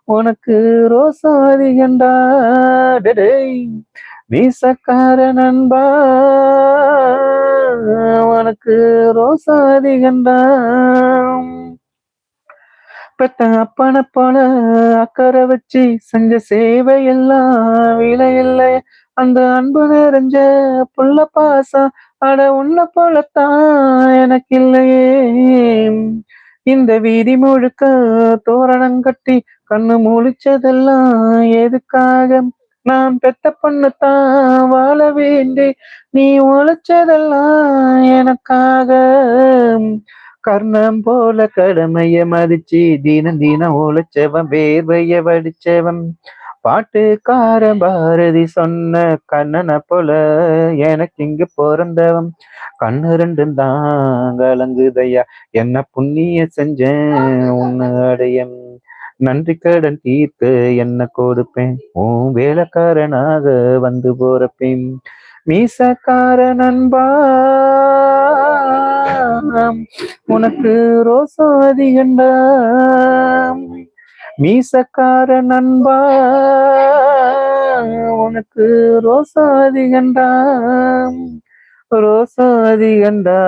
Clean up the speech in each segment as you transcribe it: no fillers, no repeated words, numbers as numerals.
உனக்கு ரோசம் அதிகண்டா டேய் வீசக்கார நண்பா உனக்கு ரோசம் அதிகண்டா பெத்த அப்பனை போல அக்கறை வச்சு செஞ்ச சேவை எல்லாம் விலையில்ல அந்த அன்பு நிறைஞ்ச புள்ள பாசம் அட உன்னை போலத்தான் எனக்கு இல்லையே இந்த வீதி முழுக்க தோரணம் கட்டி கண்ணு முழிச்சதெல்லாம் எதுக்காக நான் பெத்த பொண்ணுத்தான் வாழ வேண்டி நீ உழைச்சதெல்லாம் எனக்காக கர்ணம் போல கடமைய மதிச்சு தினம் தினம் உழைச்சவன் வேர்வைய வடிச்சவன் பாட்டுக்கார பாரதி சொன்ன கண்ணனை போல எனக்கு இங்கு பிறந்தவன் கண்ணு ரெண்டும் தான் கலங்குதையா என்ன புண்ணிய செஞ்சேன் உன்னை அடைய நன்றி கடன் தீர்த்து என்ன கொடுப்பேன் உன் வேலைக்காரனாக வந்து போறப்பேன் மீசக்கார நண்பா உனக்கு ரோசம் அதிகண்டா மீசக்கார நண்பா உனக்கு ரோசம் அதிகண்டா ரோசம் அதிகண்டா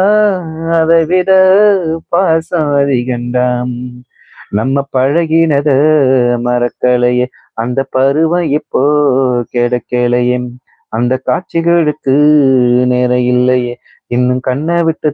அதை விட பாசம் அதிகண்டாம் நம்ம பழகினத மறக்கலையே அந்த பருவம் இப்போ கிடைக்கலையே அந்த காட்சிகளுக்கு நேரம் இல்லையே இன்னும் கண்ணை விட்டு